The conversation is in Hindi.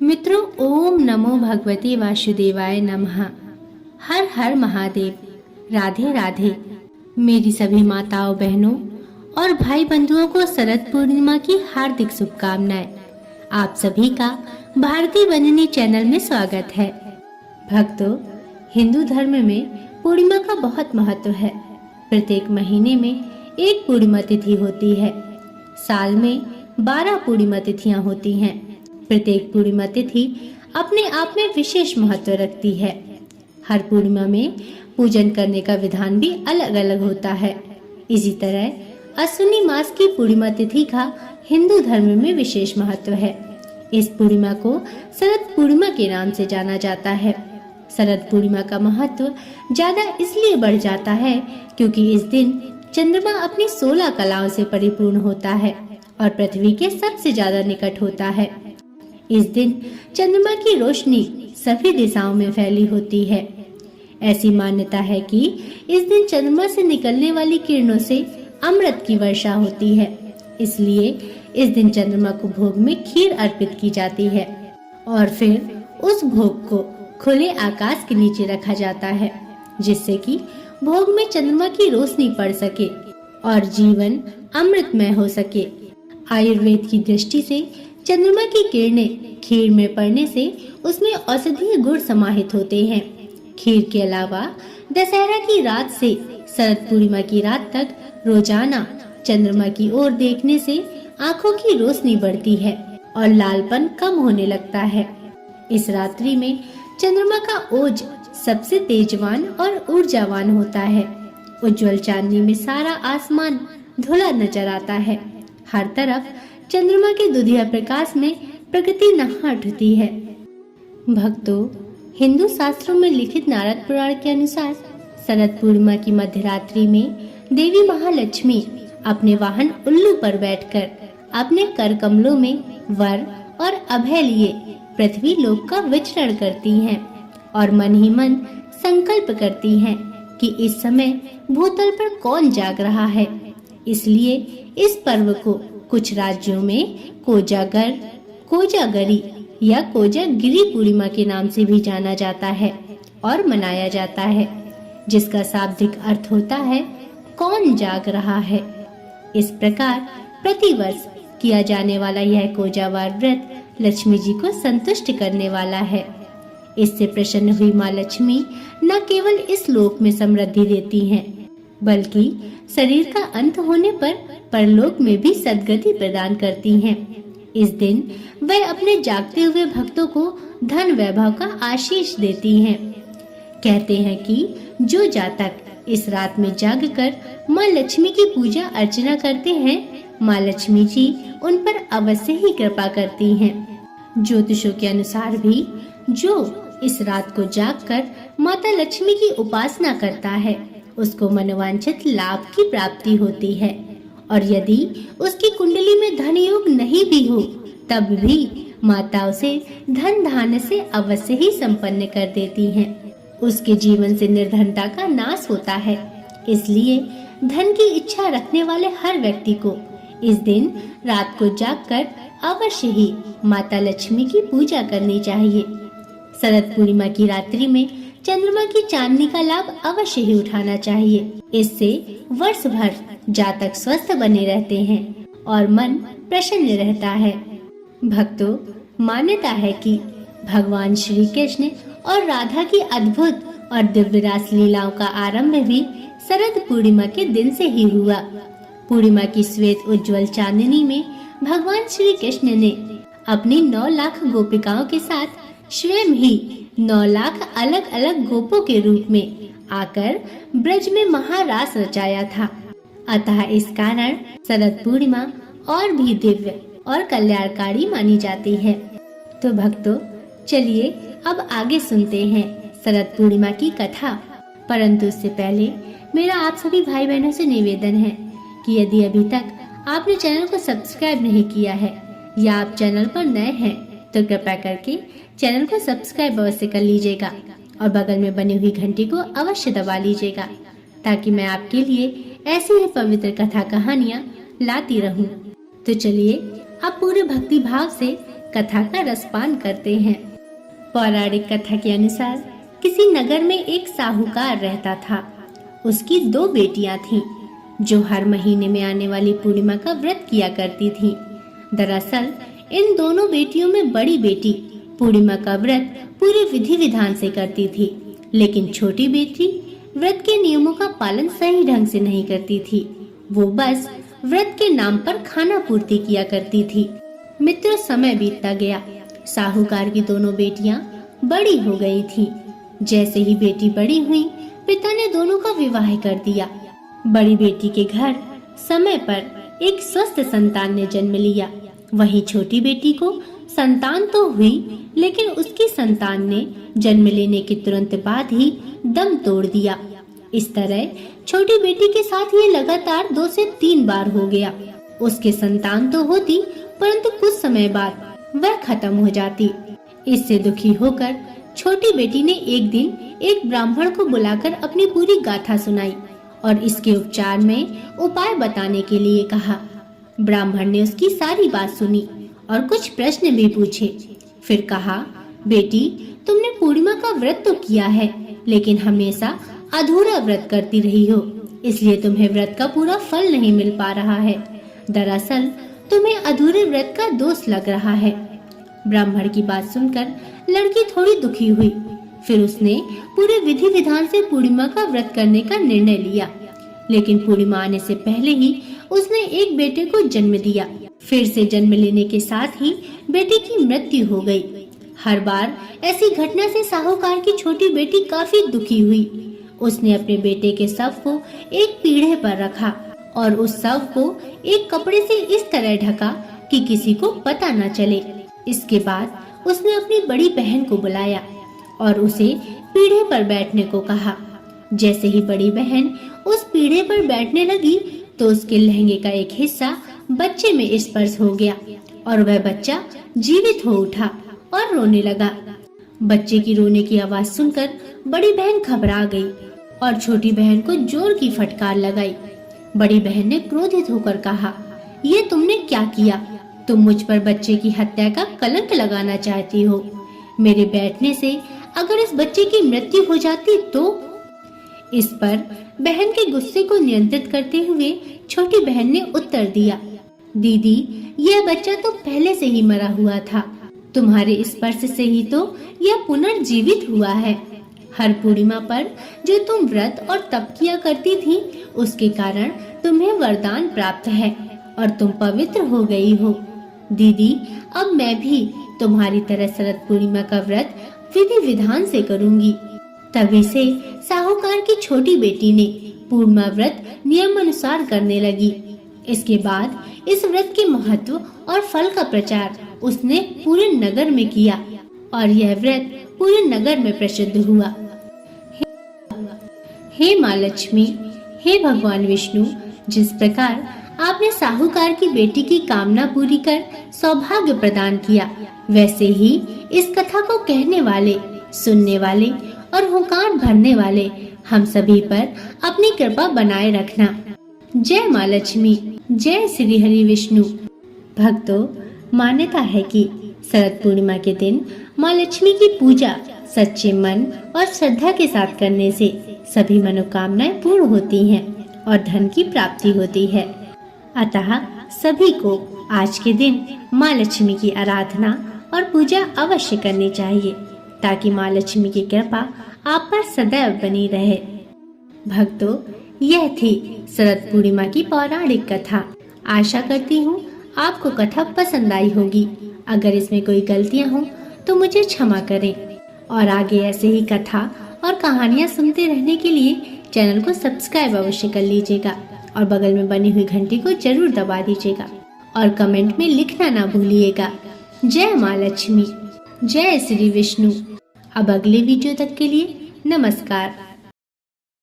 मित्रों, ओम नमो भगवते वासुदेवाय नमः। हर हर महादेव। राधे राधे। मेरी सभी माताओं, बहनों और भाई बंधुओं को शरद पूर्णिमा की हार्दिक शुभकामनाएं। आप सभी का भारतीय बननी चैनल में स्वागत है। भक्तों, हिंदू धर्म में पूर्णिमा का बहुत महत्व है। प्रत्येक महीने में एक पूर्णिमा तिथि होती है। साल में 12 पूर्णिमा तिथियां होती हैं। प्रत्येक पूर्णिमा तिथि अपने आप में विशेष महत्व रखती है। हर पूर्णिमा में पूजन करने का विधान भी अलग अलग होता है। इसी तरह अश्विनी मास की पूर्णिमा तिथि का हिंदू धर्म में विशेष महत्व है। इस पूर्णिमा को शरद पूर्णिमा के नाम से जाना जाता है। शरद पूर्णिमा का महत्व ज्यादा इसलिए बढ़ जाता है क्योंकि इस दिन चंद्रमा अपनी 16 कलाओं से परिपूर्ण होता है और पृथ्वी के सबसे ज्यादा निकट होता है। इस दिन चंद्रमा की रोशनी सभी दिशाओं में फैली होती है। ऐसी मान्यता है कि इस दिन चंद्रमा से निकलने वाली किरणों से अमृत की वर्षा होती है। इसलिए इस दिन चंद्रमा को भोग में खीर अर्पित की जाती है और फिर उस भोग को खुले आकाश के नीचे रखा जाता है, जिससे कि भोग में चंद्रमा की रोशनी पड़ सके और जीवन अमृतमय हो सके। आयुर्वेद की दृष्टि से चंद्रमा की किरणें खीर में पड़ने से उसमें औषधीय गुण समाहित होते हैं। खीर के अलावा दशहरा की रात से शरद पूर्णिमा की रात तक रोजाना चंद्रमा की ओर देखने से आंखों की रोशनी बढ़ती है और लालपन कम होने लगता है। इस रात्रि में चंद्रमा का ओज सबसे तेजवान और ऊर्जावान होता है। उज्जवल चांदनी में सारा आसमान धुला नजर आता है। हर तरफ चंद्रमा के दुधिया प्रकाश में प्रकृति नहा उठती है। भक्तों, हिंदू शास्त्रों में लिखित नारद पुराण के अनुसार शरद पूर्णिमा की मध्यरात्रि में देवी महालक्ष्मी अपने वाहन उल्लू पर बैठकर अपने कर कमलों में वर और अभय लिए पृथ्वी लोक का विचरण करती हैं और मन ही मन संकल्प करती हैं कि इस समय भूतल पर कौन जाग रहा है। इसलिए इस पर्व को कुछ राज्यों में कोजागर, कोजागरी या कोजागिरी पूर्णिमा के नाम से भी जाना जाता है और मनाया जाता है, जिसका शाब्दिक अर्थ होता है कौन जाग रहा है। इस प्रकार प्रतिवर्ष किया जाने वाला यह कोजावार व्रत लक्ष्मी जी को संतुष्ट करने वाला है। इससे प्रसन्न हुई माँ लक्ष्मी न केवल इस लोक में समृद्धि देती हैं, बल्कि शरीर का अंत होने पर परलोक में भी सद्गति प्रदान करती हैं। इस दिन वह अपने जागते हुए भक्तों को धन वैभव का आशीष देती हैं। कहते हैं कि जो जातक इस रात में जागकर माँ लक्ष्मी की पूजा अर्चना करते हैं, माँ लक्ष्मी जी उन पर अवश्य ही कृपा करती हैं। ज्योतिषों के अनुसार भी जो इस रात को जागकर माता लक्ष्मी की उपासना करता है, उसको मनोवांछित लाभ की प्राप्ति होती है और यदि उसकी कुंडली में धन योग नहीं भी हो, तब भी माता उसे धन धान्य से अवश्य ही संपन्न कर देती हैं। उसके जीवन से निर्धनता का नाश होता है। इसलिए धन की इच्छा रखने वाले हर व्यक्ति को इस दिन रात को जागकर अवश्य ही माता लक्ष्मी की पूजा करनी चाहिए। शरद पूर्णिमा की रात्रि में चंद्रमा की चांदनी का लाभ अवश्य ही उठाना चाहिए। इससे वर्ष भर जातक स्वस्थ बने रहते हैं और मन प्रसन्न रहता है। भक्तों, मान्यता है कि भगवान श्री कृष्ण और राधा की अद्भुत और दिव्य रास लीलाओं का आरंभ भी शरद पूर्णिमा के दिन से ही हुआ। पूर्णिमा की श्वेत उज्जवल चांदनी में भगवान श्री कृष्ण ने अपनी 9 लाख गोपिकाओं के साथ स्वयं ही 9 लाख अलग अलग गोपों के रूप में आकर ब्रज में महारास रचाया था। अतः इस कारण शरद पूर्णिमा और भी दिव्य और कल्याणकारी मानी जाती है। तो भक्तों, चलिए अब आगे सुनते हैं शरद पूर्णिमा की कथा। परंतु उससे पहले मेरा आप सभी भाई बहनों से निवेदन है कि यदि अभी तक आपने चैनल को सब्सक्राइब नहीं किया है या आप चैनल पर नए हैं, तो कृपया करके चैनल को सब्सक्राइब अवश्य कर लीजिएगा और बगल में बनी हुई घंटी को अवश्य दबा लीजिएगा, ताकि मैं आपके लिए ऐसी ही पवित्र कथा कहानियाँ लाती रहूं। तो चलिए अब पूरे भक्ति भाव से कथा का रसपान करते हैं। पौराणिक कथा के अनुसार किसी नगर में एक साहूकार रहता था। उसकी 2 बेटियां थीं, जो हर महीने में आने वाली पूर्णिमा का व्रत किया करती थीं। दरअसल इन दोनों बेटियों में बड़ी बेटी पूर्णिमा का व्रत पूरे विधि विधान से करती थी, लेकिन छोटी बेटी व्रत के नियमों का पालन सही ढंग से नहीं करती थी। वो बस व्रत के नाम पर खाना पूर्ति किया करती थी। मित्रों, समय बीतता गया। साहूकार की दोनों बेटियां बड़ी हो गई थीं। जैसे ही बेटी बड़ी हुई, पिता ने दोनों का विवाह कर दिया। बड़ी बेटी के घर समय पर एक स्वस्थ संतान ने जन्म लिया। वहीं छोटी बेटी को संतान तो हुई, लेकिन उसकी संतान ने जन्म लेने के तुरंत बाद ही दम तोड़ दिया। इस तरह छोटी बेटी के साथ ये लगातार 2 से 3 बार हो गया। उसके संतान तो होती, परंतु कुछ समय बाद वह खत्म हो जाती। इससे दुखी होकर छोटी बेटी ने एक दिन एक ब्राह्मण को बुलाकर अपनी पूरी गाथा सुनाई और इसके उपचार में उपाय बताने के लिए कहा। ब्राह्मण ने उसकी सारी बात सुनी और कुछ प्रश्न भी पूछे। फिर कहा, बेटी, तुमने पूर्णिमा का व्रत तो किया है, लेकिन हमेशा अधूरा व्रत करती रही हो, इसलिए तुम्हें व्रत का पूरा फल नहीं मिल पा रहा है। दरअसल तुम्हें अधूरे व्रत का दोष लग रहा है। ब्राह्मण की बात सुनकर लड़की थोड़ी दुखी हुई। फिर उसने पूरे विधि विधान से पूर्णिमा का व्रत करने का निर्णय लिया, लेकिन पूर्णिमा आने से पहले ही उसने एक बेटे को जन्म दिया। फिर से जन्म लेने के साथ ही बेटे की मृत्यु हो गई। हर बार ऐसी घटना से साहूकार की छोटी बेटी काफी दुखी हुई। उसने अपने बेटे के शव को एक पीढ़े पर रखा और उस शव को एक कपड़े से इस तरह ढका कि किसी को पता न चले। इसके बाद उसने अपनी बड़ी बहन को बुलाया और उसे पीढ़े पर बैठने को कहा। जैसे ही बड़ी बहन उस पीढ़े पर बैठने लगी तो उसके लहंगे का एक हिस्सा बच्चे में स्पर्श हो गया और वह बच्चा जीवित हो उठा और रोने लगा। बच्चे की रोने की आवाज सुनकर बड़ी बहन घबरा गई और छोटी बहन को जोर की फटकार लगाई। बड़ी बहन ने क्रोधित होकर कहा, ये तुमने क्या किया? तुम मुझ पर बच्चे की हत्या का कलंक लगाना चाहती हो। मेरे बैठने से अगर इस बच्चे की मृत्यु हो जाती तो? इस पर बहन के गुस्से को नियंत्रित करते हुए छोटी बहन ने उत्तर दिया, दीदी, यह बच्चा तो पहले से ही मरा हुआ था। तुम्हारे स्पर्श से ही तो यह पुनर्जीवित हुआ है। हर पूर्णिमा पर जो तुम व्रत और तप किया करती थी, उसके कारण तुम्हें वरदान प्राप्त है और तुम पवित्र हो गई हो। दीदी, अब मैं भी तुम्हारी तरह शरद पूर्णिमा का व्रत विधि विधान से करूंगी। तभी से साहूकार की छोटी बेटी ने पूर्णिमा व्रत नियम अनुसार करने लगी। इसके बाद इस व्रत के महत्व और फल का प्रचार उसने पूरे नगर में किया और यह व्रत पूरे नगर में प्रसिद्ध हुआ। हे माँ लक्ष्मी, हे भगवान विष्णु, जिस प्रकार आपने साहूकार की बेटी की कामना पूरी कर सौभाग्य प्रदान किया, वैसे ही इस कथा को कहने वाले, सुनने वाले और हुंकार भरने वाले हम सभी पर अपनी कृपा बनाए रखना। जय माँ लक्ष्मी, जय श्री हरि विष्णु। भक्तों, मान्यता है कि शरद पूर्णिमा के दिन माँ लक्ष्मी की पूजा सच्चे मन और श्रद्धा के साथ करने से सभी मनोकामनाएं पूर्ण होती हैं और धन की प्राप्ति होती है। अतः सभी को आज के दिन माँ लक्ष्मी की आराधना और पूजा अवश्य करनी चाहिए, ताकि माँ लक्ष्मी की कृपा आप पर सदैव बनी रहे। भक्तों, यह थी शरद पूर्णिमा की पौराणिक कथा। आशा करती हूँ आपको कथा पसंद आई होगी। अगर इसमें कोई गलतियाँ हों तो मुझे क्षमा करें और आगे ऐसे ही कथा और कहानियाँ सुनते रहने के लिए चैनल को सब्सक्राइब अवश्य कर लीजिएगा और बगल में बनी हुई घंटी को जरूर दबा दीजिएगा और कमेंट में लिखना ना भूलिएगा। जय माँ लक्ष्मी, जय श्री विष्णु। अब अगले वीडियो तक के लिए नमस्कार।